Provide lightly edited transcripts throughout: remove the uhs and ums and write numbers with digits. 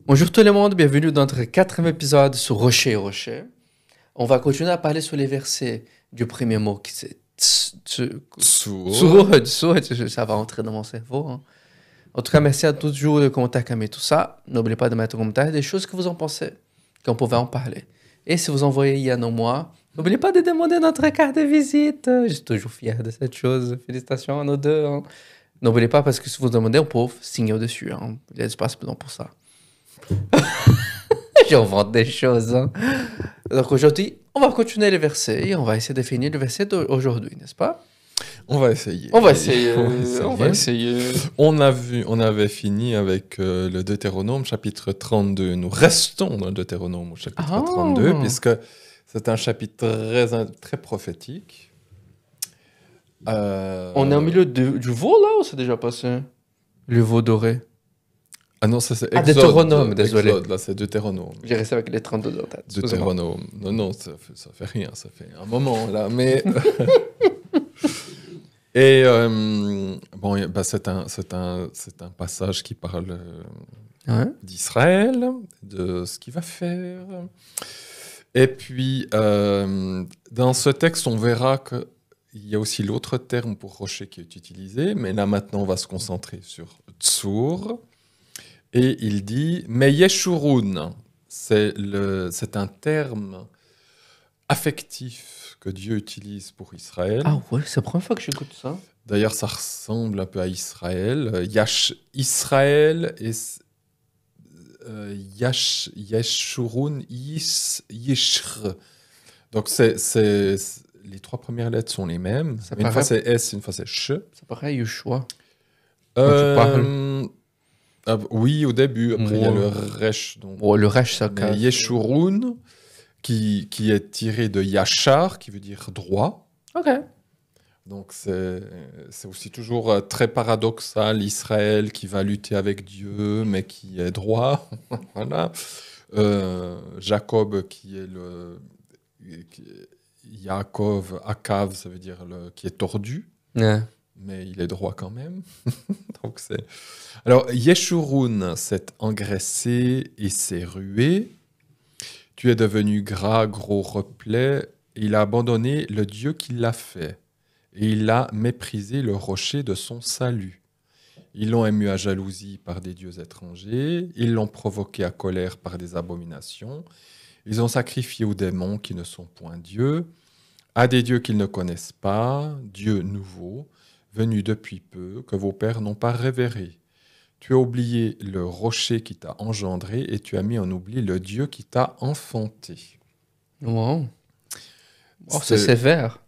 Bonjour tout le monde, bienvenue dans notre quatrième épisode sur Rocher et Rocher. On va continuer à parler sur les versets du premier mot qui c'est Sourd. ça va entrer dans mon cerveau. Hein. En tout cas, merci à tous toujours de commentaires comme tout ça. N'oubliez pas de mettre en commentaire des choses que vous en pensez, qu'on pouvait en parler. Et si vous envoyez Yann ou moi, n'oubliez pas de demander notre carte de visite. Je suis toujours fier de cette chose. Félicitations à nos deux. Hein. N'oubliez pas parce que si vous demandez, on peut signer au-dessus. Hein. Il y a l'espace pour ça. J'invente des choses. Hein. Donc aujourd'hui, on va continuer les versets et on va essayer de finir le verset d'aujourd'hui, n'est-ce pas? On va essayer. On va essayer. On avait fini avec le Deutéronome chapitre 32. Nous restons dans le Deutéronome au chapitre 32, puisque c'est un chapitre très prophétique. On est au milieu du veau là ou c'est déjà passé? Le veau doré. Ah non, ça c'est Exode. Deutéronome, désolé. Exode, là c'est Deutéronome. J'ai resté avec les 32 en tête. Deutéronome. Non, ça fait rien, ça fait un moment là, mais... Et bon, bah, c'est un passage qui parle d'Israël, de ce qu'il va faire. Et puis, dans ce texte, on verra qu'il y a aussi l'autre terme pour rocher qui est utilisé, mais là maintenant, on va se concentrer sur Tsour. Et il dit, mais Yeshurun, c'est un terme affectif que Dieu utilise pour Israël. Ah ouais, c'est la première fois que j'écoute ça. D'ailleurs, ça ressemble un peu à Israël. Israël et Yeshurun, Yishr. Donc, les trois premières lettres sont les mêmes. Une fois c'est S, une fois c'est Sh. C'est pareil, Yeshua. Oui, au début. Après, il y a le Resh. Donc, le Resh, ça casse. Yeshurun, qui est tiré de Yachar, qui veut dire droit. Ok. Donc c'est aussi toujours très paradoxal, Israël qui va lutter avec Dieu, mais qui est droit. Voilà. Jacob qui est Yaakov, Akav, ça veut dire qui est tordu. Yeah. Mais il est droit quand même. Donc alors, Yeshurun s'est engraissé et s'est rué. Tu es devenu gras, gros replet. Il a abandonné le Dieu qui l'a fait. Et il a méprisé le rocher de son salut. Ils l'ont ému à jalousie par des dieux étrangers. Ils l'ont provoqué à colère par des abominations. Ils ont sacrifié aux démons qui ne sont point dieux, à des dieux qu'ils ne connaissent pas, dieux nouveaux, venus depuis peu, que vos pères n'ont pas révérés. Tu as oublié le rocher qui t'a engendré et tu as mis en oubli le Dieu qui t'a enfanté. Wow. Oh, c'est sévère.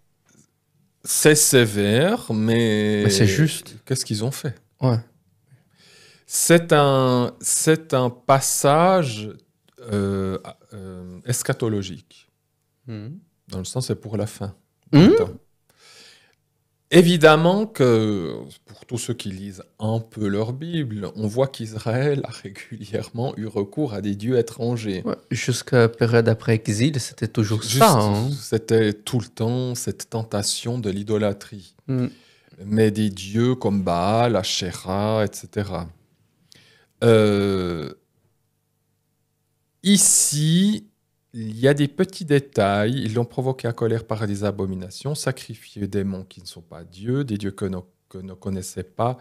C'est sévère, mais c'est juste. Qu'est-ce qu'ils ont fait? Ouais. C'est un passage eschatologique. Dans le sens, c'est pour la fin. Évidemment que, pour tous ceux qui lisent un peu leur Bible, on voit qu'Israël a régulièrement eu recours à des dieux étrangers. Ouais, jusqu'à la période après exil, c'était toujours ça. Hein. C'était tout le temps cette tentation de l'idolâtrie. Mais des dieux comme Baal, Asherah, etc. Ici, il y a des petits détails. Ils l'ont provoqué à colère par des abominations, sacrifié des démons qui ne sont pas dieux, des dieux qu'ils ne connaissaient pas,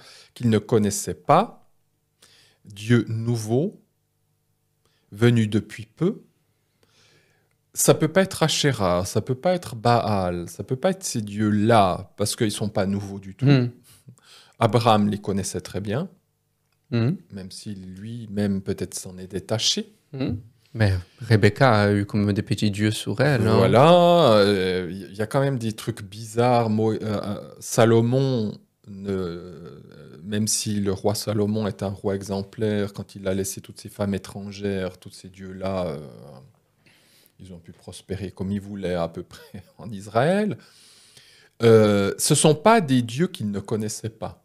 dieux nouveaux, venus depuis peu. Ça peut pas être Asherah, ça peut pas être Baal, ça peut pas être ces dieux-là, parce qu'ils sont pas nouveaux du tout. Abraham les connaissait très bien, même si lui-même peut-être s'en est détaché. Mais Rebecca a eu comme des petits dieux sur elle. Hein. Voilà, il y a quand même des trucs bizarres. Salomon, même si le roi Salomon est un roi exemplaire, quand il a laissé toutes ces femmes étrangères, tous ces dieux-là, ils ont pu prospérer comme ils voulaient à peu près en Israël. Ce ne sont pas des dieux qu'ils ne connaissaient pas.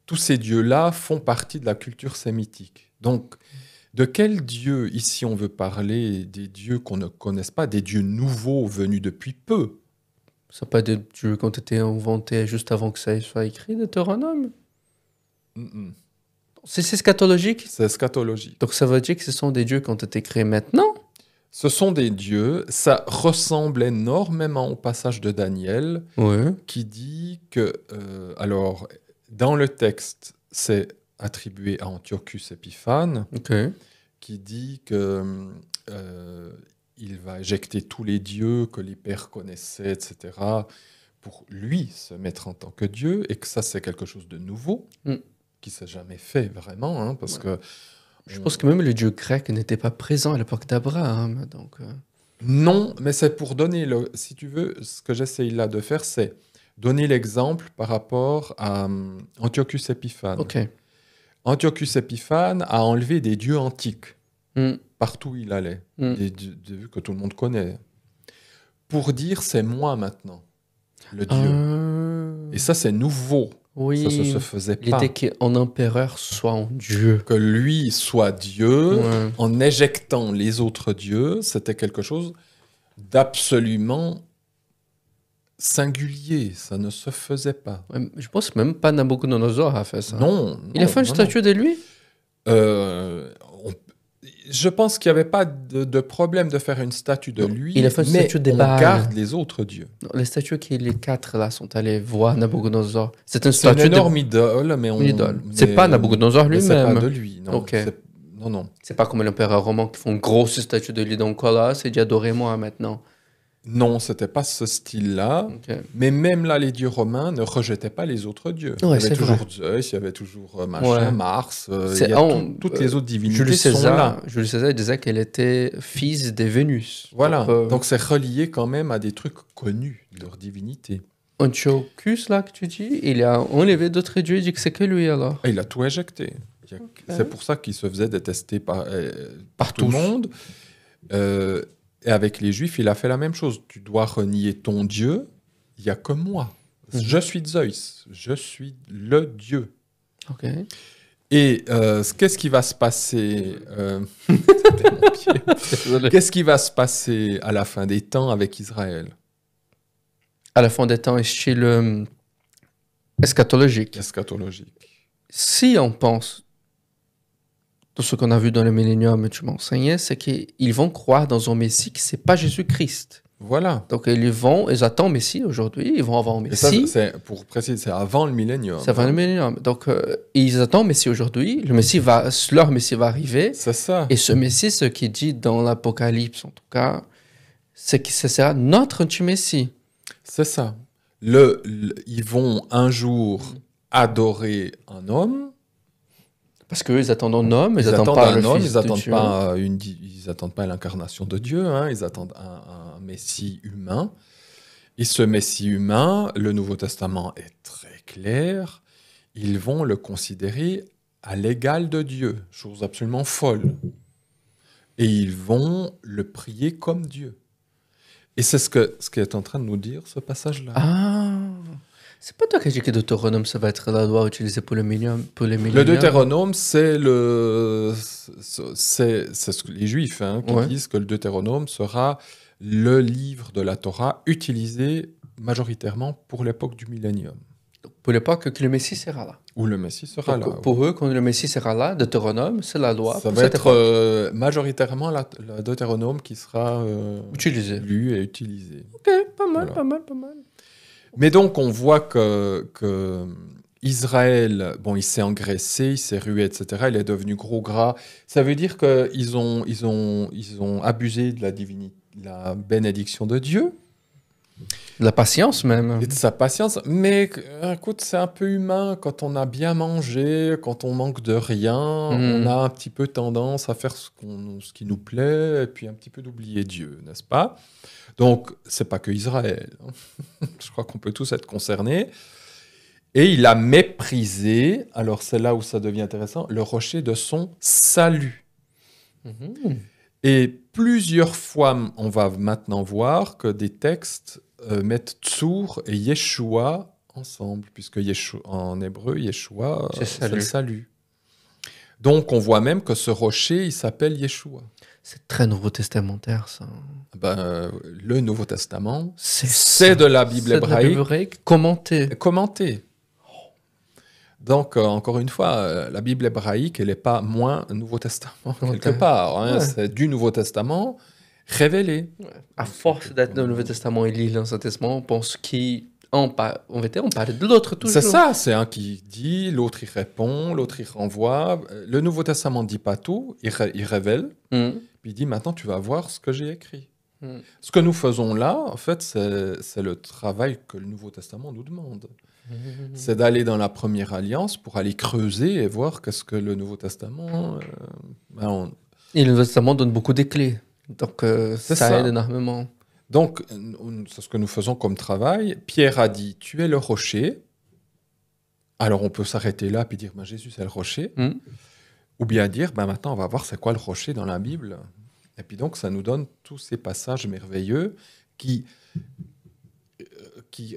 Tous ces dieux-là font partie de la culture sémitique. Donc, de quels dieux, ici, on veut parler? Des dieux qu'on ne connaisse pas, des dieux nouveaux venus depuis peu. Ce n'est pas des dieux qui ont été inventés juste avant que ça soit écrit, Deutéronome? C'est eschatologique? C'est eschatologique. Donc ça veut dire que ce sont des dieux qui ont été créés maintenant? Ce sont des dieux, ça ressemble énormément au passage de Daniel Oui. qui dit que, alors, dans le texte, c'est attribué à Antiochus Épiphane, OK. qui dit que il va éjecter tous les dieux que les pères connaissaient, etc., pour lui se mettre en tant que Dieu, et que ça, c'est quelque chose de nouveau, qui ne s'est jamais fait vraiment, hein, parce que... Je pense que même le dieu grec n'était pas présent à l'époque d'Abraham. Donc, Non, mais c'est pour donner, si tu veux, ce que j'essaye là de faire, c'est donner l'exemple par rapport à Antiochus Épiphane. OK. Antiochus Épiphane a enlevé des dieux antiques, Mm. partout où il allait, Mm. des dieux que tout le monde connaît, pour dire c'est moi maintenant, le dieu. Et ça, c'est nouveau. Oui. Ça se faisait pas. L'idée qu'un empereur soit un dieu. Que lui soit Dieu, Ouais. en éjectant les autres dieux, c'était quelque chose d'absolument singulier. Ça ne se faisait pas. Ouais, je pense que même pas Nabucodonosor a fait ça. Non. Il a fait une statue de lui? Je pense qu'il n'y avait pas de problème de faire une statue de Non, lui, il a fait une mais statue des on Baals. garde les autres dieux. Non, les statues qui, les quatre là, sont allés voir Nabucodonosor. C'est une C'est une statue de... énorme idole, mais on... Une idole. mais- C'est pas Nabucodonosor mais c'est pas lui-même. de lui, non. Ok. Non. C'est pas comme l'empereur romain qui font une grosse statue de lui dans le colosse et dit adorez-moi maintenant. Non, c'était pas ce style-là. Ok. Mais même là, les dieux romains ne rejetaient pas les autres dieux. Ouais, Il y c'est avait toujours vrai. Zeus, il y avait toujours machin, Ouais. Mars. C'est- il y a on- toutes les autres divinités Jules sont là. César disait qu'elle était fils de Vénus. Voilà. Donc, Donc c'est relié quand même à des trucs connus de leur divinité. Antiochus, là, que tu dis, il a enlevé d'autres dieux, il dit que c'est que lui, alors. Et il a tout éjecté. C'est pour ça qu'il se faisait détester par tout le tous. monde. Et avec les Juifs, il a fait la même chose. Tu dois renier ton Dieu. Il n'y a que moi. Je suis Zeus. Je suis le Dieu. Ok. Et qu'est-ce qui va se passer C'était mon pied. Désolé. Qu'est-ce qui va se passer à la fin des temps avec Israël? À la fin des temps, style eschatologique. Eschatologique. Si on pense, tout ce qu'on a vu dans le millénium, et tu m'enseignais, c'est qu'ils vont croire dans un Messie qui c'est pas Jésus-Christ. Voilà. Donc ils attendent Messie aujourd'hui, ils vont avoir un Et ça, Messie. c'est, pour préciser, c'est avant le millénium. Ça va le millénium. Donc ils attendent Messie aujourd'hui. Leur Messie va arriver. C'est ça. Et ce Messie, ce qui dit dans l'Apocalypse, en tout cas, c'est que ce sera notre Messie. C'est ça. Ils vont un jour adorer un homme. Parce qu'eux, ils attendent un homme, ils Ils attendent attendent pas un le homme, Fils ils de attendent Dieu. pas ils attendent pas l'incarnation de Dieu, hein, ils attendent un Messie humain. Et ce Messie humain, le Nouveau Testament est très clair, ils vont le considérer à l'égal de Dieu, chose absolument folle. Et ils vont le prier comme Dieu. Et c'est ce qu'est en train de nous dire ce passage-là. Ah, c'est pas toi qui as dit que Deutéronome, ça va être la loi utilisée pour le millénium. Le Deutéronome, c'est ce que les Juifs qui Ouais. disent que le Deutéronome sera le livre de la Torah utilisé majoritairement pour l'époque du millénium, Pour l'époque que le Messie sera là. où le Messie sera là. Donc, pour eux, quand le Messie sera là, Deutéronome, c'est la loi. Ça pour va cette être époque. majoritairement le Deutéronome qui sera Utilisé. lu et utilisé. Ok, pas mal, Voilà. pas mal, pas mal. Mais donc, on voit que Israël, bon, il s'est engraissé, il s'est rué, etc. Il est devenu gros gras. Ça veut dire qu'ils ont abusé de la bénédiction de Dieu La patience même. et de sa patience. Mais écoute, c'est un peu humain. Quand on a bien mangé, quand on manque de rien, on a un petit peu tendance à faire ce qui nous plaît et puis un petit peu d'oublier Dieu, n'est-ce pas? Donc, c'est pas que Israël. Je crois qu'on peut tous être concernés. Et il a méprisé, alors c'est là où ça devient intéressant, le rocher de son salut. Mhm. Et plusieurs fois, on va maintenant voir que des textes mettent Tsur et Yeshua ensemble, puisque en hébreu, Yeshua, c'est le salut. Donc, on voit même que ce rocher, il s'appelle Yeshua. C'est très nouveau testamentaire, ça. Le Nouveau Testament, C'est c'est de la Bible C'est de la Bible hébraïque hébraïque commentée. commentée. Donc, encore une fois, la Bible hébraïque, elle n'est pas moins Nouveau Testament, quelque Ok. part. Hein. Ouais. C'est du Nouveau Testament révélé. À force d'être dans le Nouveau Testament et lire l'Ancien Testament, on pense qu'on on parle de l'autre toujours. C'est ça, c'est un qui dit, l'autre il répond, l'autre il renvoie. Le Nouveau Testament ne dit pas tout, il révèle, Mm. puis il dit maintenant tu vas voir ce que j'ai écrit. Mm. Ce que nous faisons là, en fait, c'est le travail que le Nouveau Testament nous demande. C'est d'aller dans la première alliance pour aller creuser et voir qu'est-ce que le Nouveau Testament... Et le Nouveau Testament donne beaucoup de clés. Donc, C'est ça ça. aide énormément. Donc, c'est ce que nous faisons comme travail. Pierre a dit, tu es le rocher. Alors, on peut s'arrêter là et dire, ben, Jésus, c'est le rocher. Mm. Ou bien dire, ben, maintenant, on va voir c'est quoi le rocher dans la Bible. Et puis donc, ça nous donne tous ces passages merveilleux qui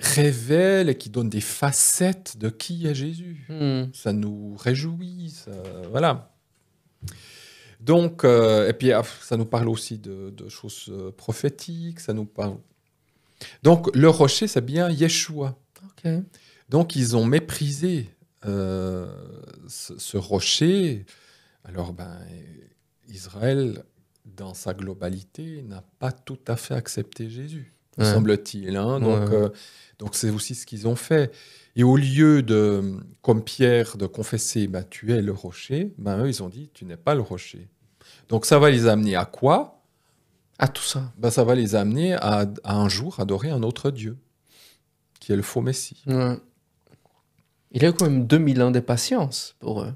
révèlent et qui donnent des facettes de qui est Jésus. Mm. Ça nous réjouit, voilà. Donc, et puis ça nous parle aussi de choses prophétiques, ça nous parle... Donc, le rocher, c'est bien Yeshua. Ok. Donc, ils ont méprisé ce rocher. Alors, Israël, dans sa globalité, n'a pas tout à fait accepté Jésus, me Ouais. semble-t-il. Hein. Donc, Ouais. donc, c'est aussi ce qu'ils ont fait. Et au lieu de, comme Pierre, de confesser, tu es le rocher, eux, ils ont dit, tu n'es pas le rocher. Donc, ça va les amener à quoi? À tout ça. Ça va les amener à un jour adorer un autre Dieu, qui est le faux Messie. Ouais. Il a eu quand même 2000 ans de patience pour eux.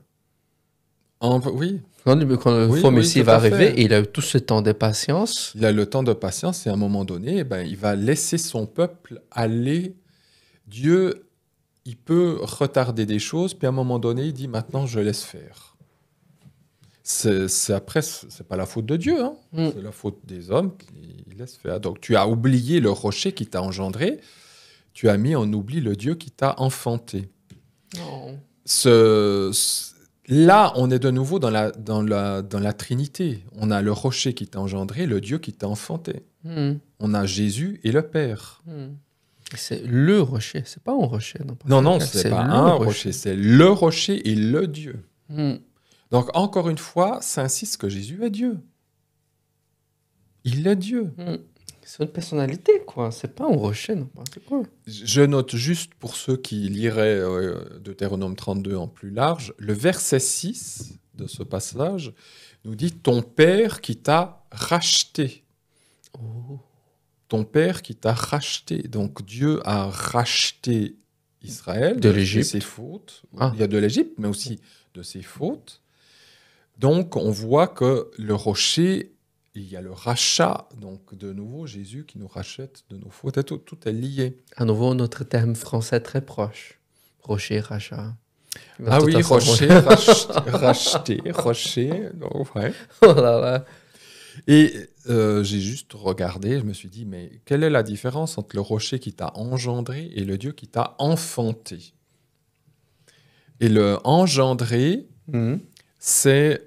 Oui, Quand le Oui, faux oui, Messie tout va à fait. arriver, et il a eu tout ce temps de patience. il a le temps de patience et à un moment donné, il va laisser son peuple aller. Dieu, il peut retarder des choses, puis à un moment donné, il dit maintenant je laisse faire. Après, c'est pas la faute de Dieu, hein. Mm. C'est la faute des hommes qui laissent faire. Donc tu as oublié le rocher qui t'a engendré, tu as mis en oubli le Dieu qui t'a enfanté. Non. Là, on est de nouveau dans la Trinité. On a le rocher qui t'a engendré, le Dieu qui t'a enfanté. Mm. On a Jésus et le Père. Mm. C'est le rocher, c'est pas un rocher. Non, c'est pas le un rocher, c'est le rocher et le Dieu. Mm. Donc, encore une fois, ça insiste que Jésus est Dieu. Il est Dieu. Mm. C'est une personnalité, quoi. C'est pas un rocher, non. C'est quoi? Je note juste pour ceux qui liraient Deutéronome 32 en plus large, le verset 6 de ce passage nous dit « Ton Père qui t'a racheté ». Oh. Ton Père qui t'a racheté. Donc Dieu a racheté Israël De l'Égypte. ses fautes. Ah. Il y a de l'Égypte, mais aussi de ses fautes. Donc on voit que le rocher, il y a le rachat. Donc de nouveau, Jésus qui nous rachète de nos fautes. Et tout est lié. À nouveau, notre terme français très proche. Rocher, rachat. Ah Tout oui, à fait. rocher, racheté, rocher. Donc, ouais. Oh là là. Et j'ai juste regardé, je me suis dit, mais quelle est la différence entre le rocher qui t'a engendré et le Dieu qui t'a enfanté? Et le engendré, Mm. c'est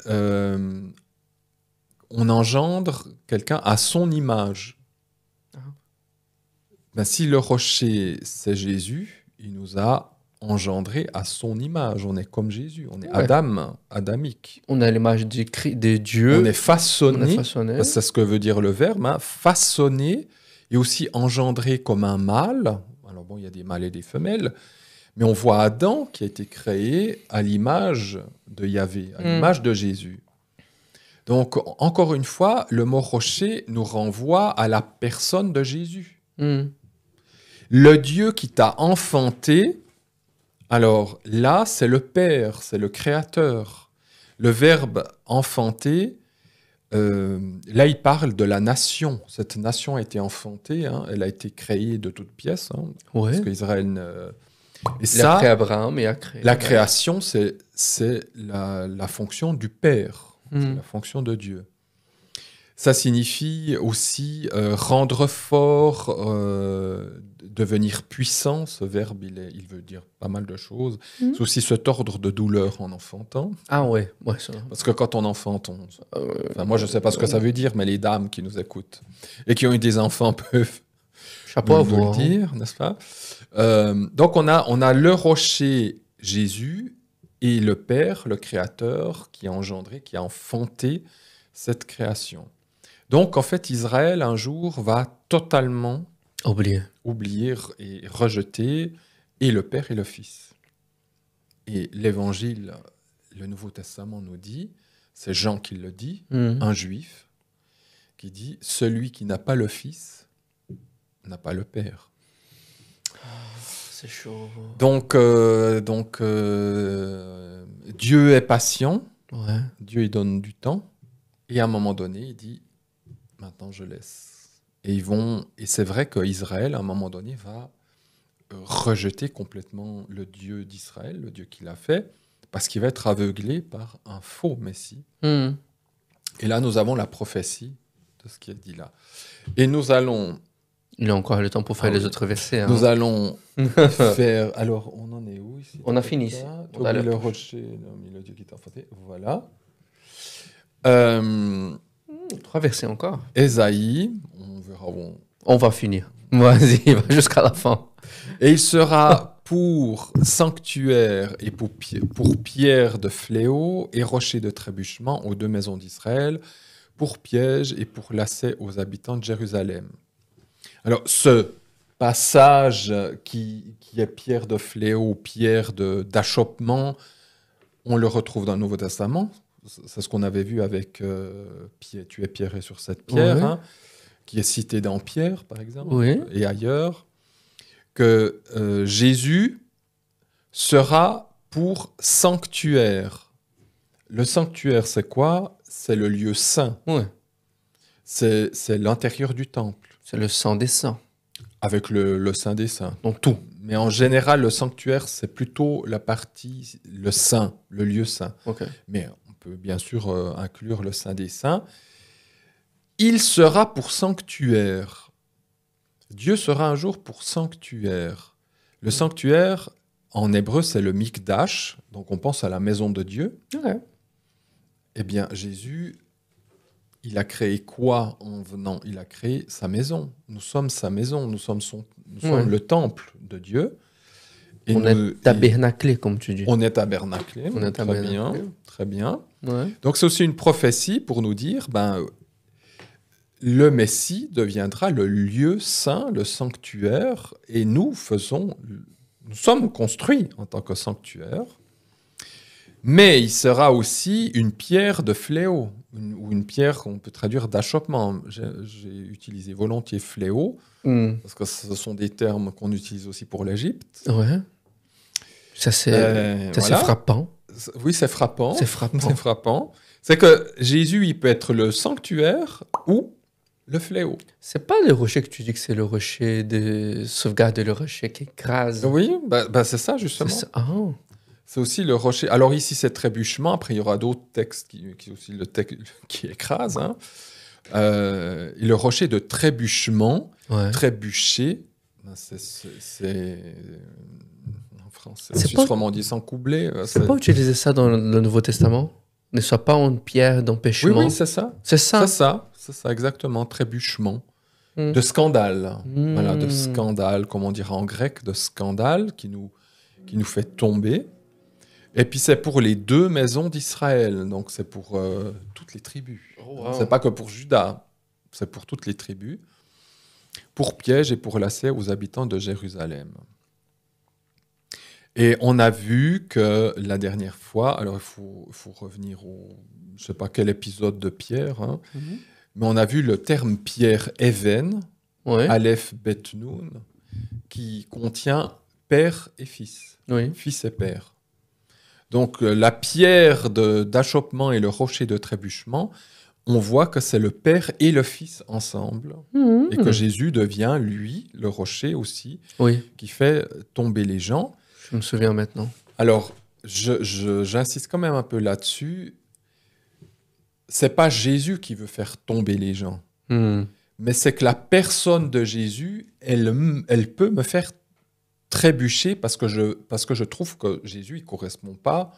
on engendre quelqu'un à son image. Ah. Si le rocher, c'est Jésus, il nous a engendré à son image. On est comme Jésus, on est Ouais. adamique. On a l'image de Dieu. On est façonné. On est façonné. C'est ce que veut dire le verbe, hein, façonné et aussi engendré comme un mâle. Alors bon, il y a des mâles et des femelles, mais on voit Adam qui a été créé à l'image de Yahvé, à l'image de Jésus. Donc, encore une fois, le mot rocher nous renvoie à la personne de Jésus. Mm. Le Dieu qui t'a enfanté, alors là, c'est le Père, c'est le Créateur. Le verbe enfanter, là, il parle de la nation. Cette nation a été enfantée, hein, elle a été créée de toutes pièces. Hein, Ouais. parce qu'Israël... Et Il a créé Abraham et a créé. la création, c'est la fonction du Père, c'est Mm. la fonction de Dieu. Ça signifie aussi rendre fort, devenir puissant. Ce verbe, il veut dire pas mal de choses. Mm. C'est aussi se tordre de douleur en enfantant. Ah ouais, ouais, ça. Parce que quand on enfante, enfin, moi je ne sais pas ce que ça veut dire, mais les dames qui nous écoutent et qui ont eu des enfants peuvent Chapeau à nous vous. le dire, n'est-ce pas? Donc on a le rocher Jésus est le Père, le Créateur, qui a engendré, qui a enfanté cette création. Donc, en fait, Israël, un jour, va totalement oublier et rejeter et le Père et le Fils. Et l'Évangile, le Nouveau Testament nous dit, c'est Jean qui le dit, un juif, qui dit « Celui qui n'a pas le Fils n'a pas le Père ». C'est chaud. Donc, Dieu est patient, Ouais. Dieu il donne du temps, et à un moment donné, il dit « Maintenant, je laisse ». Et c'est vrai qu'Israël, à un moment donné, va rejeter complètement le Dieu d'Israël, le Dieu qu'il a fait, parce qu'il va être aveuglé par un faux Messie. Et là, nous avons la prophétie de ce qui est dit là. Et nous allons... Il a encore le temps pour faire les autres versets. Hein. Nous allons faire... Alors, on en est où ici? On a fini ici. On a le rocher, le Dieu qui t'a enfanté. Voilà. 3 versets encore. Ésaïe, on verra où on va finir. Vas-y, va jusqu'à la fin. Et il sera pour sanctuaire et pour pierre de fléau et rocher de trébuchement aux 2 maisons d'Israël, pour piège et pour lacet aux habitants de Jérusalem. Alors, ce passage qui est pierre de fléau, pierre d'achoppement, on le retrouve dans le Nouveau Testament. C'est ce qu'on avait vu avec tu es pierré sur cette pierre, Oui. hein, qui est cité dans Pierre, par exemple, Oui. et ailleurs, que Jésus sera pour sanctuaire. Le sanctuaire, c'est quoi? C'est le lieu saint. Ouais. C'est l'intérieur du temple. C'est le sang des saints. Avec le saint des saints. Donc tout. Mais en général, le sanctuaire, c'est plutôt la partie, le saint, le lieu saint. Okay. Mais on peut bien sûr inclure le saint des saints. Il sera pour sanctuaire. Dieu sera un jour pour sanctuaire. Le sanctuaire, en hébreu, c'est le mikdash. Donc on pense à la maison de Dieu. Okay. Eh bien, Jésus... Il a créé quoi en venant? Il a créé sa maison. Nous sommes sa maison, nous sommes le temple de Dieu. Et on est tabernaclé, comme tu dis. On est tabernaclé, très bien. Ouais. Donc c'est aussi une prophétie pour nous dire, le Messie deviendra le lieu saint, le sanctuaire, et nous sommes construits en tant que sanctuaire. Mais il sera aussi une pierre de fléau, ou une pierre qu'on peut traduire d'achoppement. J'ai utilisé volontiers fléau, parce que ce sont des termes qu'on utilise aussi pour l'Égypte. Ouais. Ça, c'est frappant. Oui, c'est frappant. C'est frappant. C'est frappant. C'est que Jésus, il peut être le sanctuaire ou le fléau. C'est pas le rocher que tu dis que c'est le rocher de sauvegarde, le rocher qui écrase. Oui, c'est ça, justement. C'est ça. Ah. C'est aussi le rocher. Alors ici, c'est trébuchement. Après, il y aura d'autres textes qui aussi le texte qui écrase. Hein. Et le rocher de trébuchement, trébucher, c'est en français. C'est pas romandie sans coubler. C'est pas utiliser ça dans le Nouveau Testament? Ne soit pas une pierre d'empêchement. Oui, c'est ça. C'est ça. C'est ça, exactement. Trébuchement. De scandale. Voilà, de scandale, comme on dirait en grec, de scandale qui nous fait tomber. Et puis c'est pour les 2 maisons d'Israël, donc c'est pour toutes les tribus. Oh, wow. C'est pas que pour Juda, c'est pour toutes les tribus. Pour piège et pour lacet aux habitants de Jérusalem. Et on a vu que la dernière fois, alors il faut revenir je sais pas quel épisode de Pierre, hein, mais on a vu le terme Pierre Even, Aleph Bet Nun, qui contient père et fils, fils et père. Donc la pierre d'achoppement et le rocher de trébuchement, on voit que c'est le Père et le Fils ensemble, et que Jésus devient, lui, le rocher aussi, qui fait tomber les gens. Je me souviens maintenant. Alors, j'insiste quand même un peu là-dessus. C'est pas Jésus qui veut faire tomber les gens, mais c'est que la personne de Jésus, elle peut me faire trébucher parce que je trouve que Jésus ne correspond pas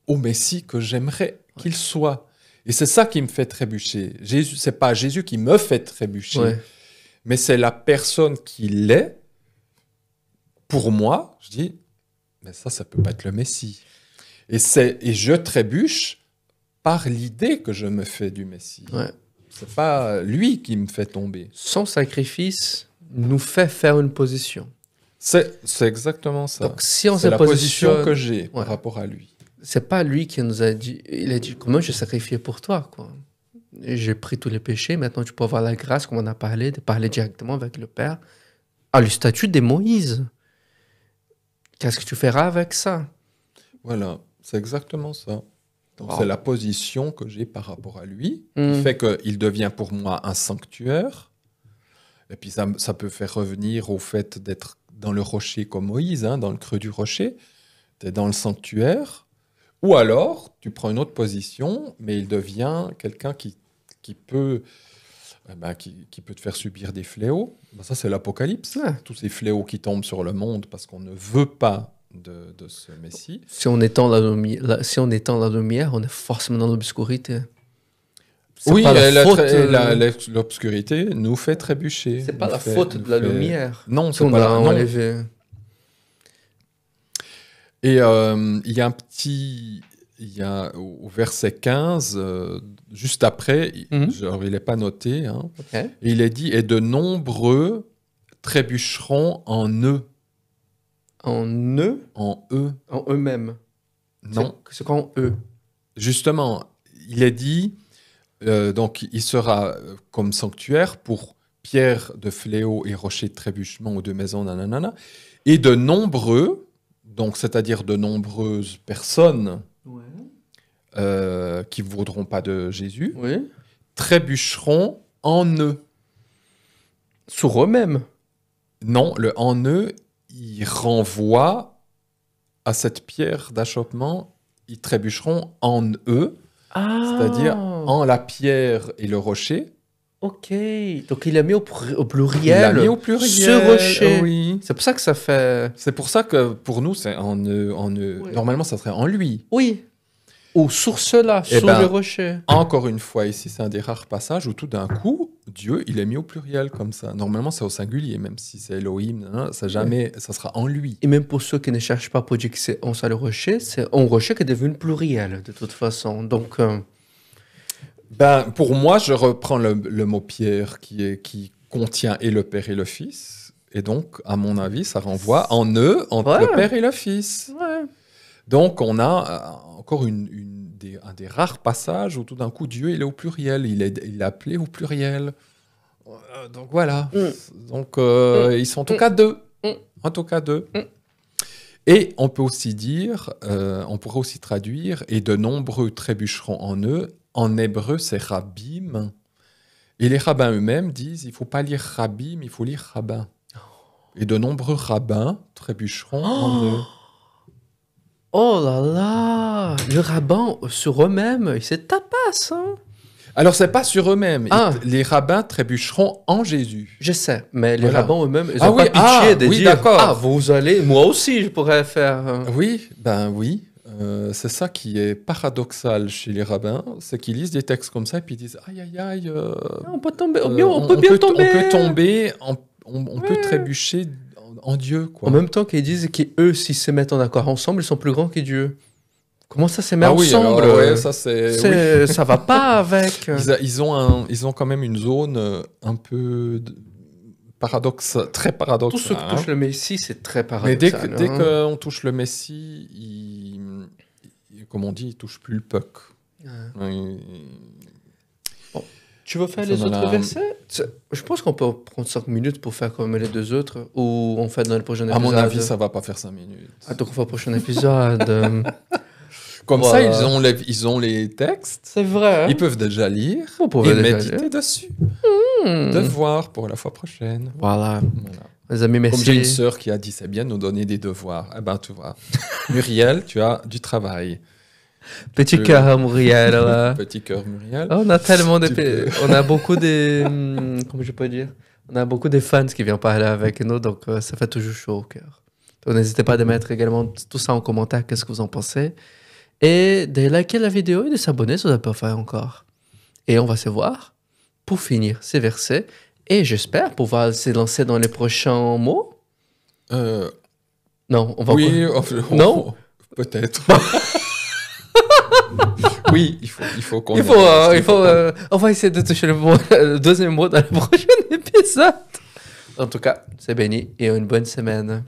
au Messie que j'aimerais qu'il soit. Et c'est ça qui me fait trébucher. Ce n'est pas Jésus qui me fait trébucher, mais c'est la personne qu'il est. Pour moi, je dis, Mais ça peut pas être le Messie. Et je trébuche par l'idée que je me fais du Messie. Ouais. C'est pas lui qui me fait tomber. Son sacrifice nous fait faire une position. C'est exactement ça. Donc, si on c'est se la position positionne, que j'ai par Ouais. rapport à lui. c'est pas lui qui nous a dit. Il a dit comment je sacrifié pour toi, quoi. Et j'ai pris tous les péchés. Maintenant, tu peux avoir la grâce, comme on a parlé, de parler directement avec le Père. Ah, le statut des Moïse. Qu'est-ce que tu feras avec ça? Voilà, c'est exactement ça. Donc, Wow. c'est la position que j'ai par rapport à lui, Mm. qui fait qu'il devient pour moi un sanctuaire. Et puis ça peut faire revenir au fait d'être dans le rocher comme Moïse, hein, dans le creux du rocher. Tu es dans le sanctuaire. Ou alors, tu prends une autre position, mais il devient quelqu'un qui peut, qui peut te faire subir des fléaux. Ben, ça, c'est l'Apocalypse. Ouais. Tous ces fléaux qui tombent sur le monde parce qu'on ne veut pas de ce Messie. Si on étend si on étend la lumière, on est forcément dans l'obscurité. C'est Oui, pas la faute, l'obscurité nous fait trébucher. c'est pas nous la fait- faute nous de la fait- lumière. Non, Si c'est on pas l'a la non. enlevé. Et il y a au verset 15, juste après, genre, il n'est pas noté, hein, Ok. et il est dit, et de nombreux trébucheront en eux. En eux, En eux. en eux-mêmes. Non, C'est quoi en eux? justement, il est dit, donc il sera comme sanctuaire pour pierre de fléau et rocher de trébuchement aux deux maisons, nanana, et de nombreux, donc c'est-à-dire de nombreuses personnes Ouais. qui ne voudront pas de Jésus, Oui. trébucheront en eux. Sur eux-mêmes. Non, le en eux, il renvoie à cette pierre d'achoppement, ils trébucheront en eux, Ah. c'est-à-dire en la pierre et le rocher. Ok. Donc il a mis au Il pluriel. l'a mis au pluriel. Ce rocher. Oui. C'est pour ça que ça fait. C'est pour ça que pour nous, c'est en eux. Oui. Normalement, ça serait en lui. Oui. Ou sur cela, Eh sur ben, le rocher. Encore une fois, ici, c'est un des rares passages où tout d'un coup, Dieu, il est mis au pluriel comme ça. Normalement, c'est au singulier, même si c'est Elohim, ça jamais, ça sera en lui. Et même pour ceux qui ne cherchent pas pour dire que c'est on ça le rocher, c'est un rocher qui est devenu pluriel de toute façon. Donc, Ben, pour moi, je reprends le mot pierre qui contient et le Père et le Fils. Et donc, à mon avis, ça renvoie en eux, entre Ouais. le Père et le Fils. ouais. Donc, on a encore un des rares passages où tout d'un coup, Dieu, il est au pluriel. Il est appelé au pluriel. Donc, voilà. Donc, ils sont en tout cas deux. En tout cas deux. Et on peut aussi dire, on pourrait aussi traduire, et de nombreux trébucheront en eux. En hébreu, c'est rabbim. Et les rabbins eux-mêmes disent, il ne faut pas lire rabbim, il faut lire rabbin. Et de nombreux rabbins trébucheront en eux. Oh là là, le rabbin sur eux-mêmes, c'est tapas, hein. Alors, c'est pas sur eux-mêmes. Ah. Les rabbins trébucheront en Jésus. Je sais, mais les Voilà. rabbins eux-mêmes, ils Ah n'ont oui, pas pitié de oui, dire d'accord. ah vous allez, moi aussi je pourrais faire. Oui, ben oui. C'est ça qui est paradoxal chez les rabbins, c'est qu'ils lisent des textes comme ça et puis ils disent aïe aïe aïe. On peut tomber, On peut bien tomber. On peut tomber, on peut trébucher en Dieu, quoi. En même temps qu'ils disent qu'eux, s'ils se mettent en accord ensemble, ils sont plus grands que Dieu. Comment ça se met Ah oui, ensemble alors, ouais, ça c'est. Oui. Ça va pas avec. Ils ont quand même une zone un peu très paradoxale. Tout ce qui touche le Messie, c'est très Mais dès paradoxal. qu'on touche le Messie, comme on dit, il touche plus le puck. Ouais. Il- Tu veux faire Ça les dans autres la- versets? Je pense qu'on peut prendre 5 minutes pour faire comme les deux autres, ou on fait dans le prochain À épisode. mon avis, ça va pas faire 5 minutes. Ah, donc on fait au prochain épisode. Comme Voilà. ça, ils ont les textes. C'est vrai. Ils peuvent déjà lire Vous pouvez et déjà méditer lire. dessus. Hmm. Devoir pour la fois prochaine. Voilà. Voilà. Les amis, Comme j'ai une merci. sœur qui a dit c'est bien de nous donner des devoirs. Eh ben, tu vois. Muriel, tu as du travail. Petit peux- cœur à Muriel. Là. Petit cœur, Muriel. On a tellement de... Tu peux. On a beaucoup de... Comment je peux dire? On a beaucoup de fans qui viennent parler avec nous, donc ça fait toujours chaud au cœur. Donc n'hésitez pas à mettre également tout ça en commentaire, qu'est-ce que vous en pensez. Et de liker la vidéo et de s'abonner si vous n'avez pas fait encore. Et on va se voir pour finir ces versets. Et j'espère pouvoir se lancer dans les prochains mots. Non, on va... Oui, Non. Peut-être. Oui, il faut qu'on... on va essayer de toucher le deuxième mot dans le prochain épisode. En tout cas, c'est béni et une bonne semaine.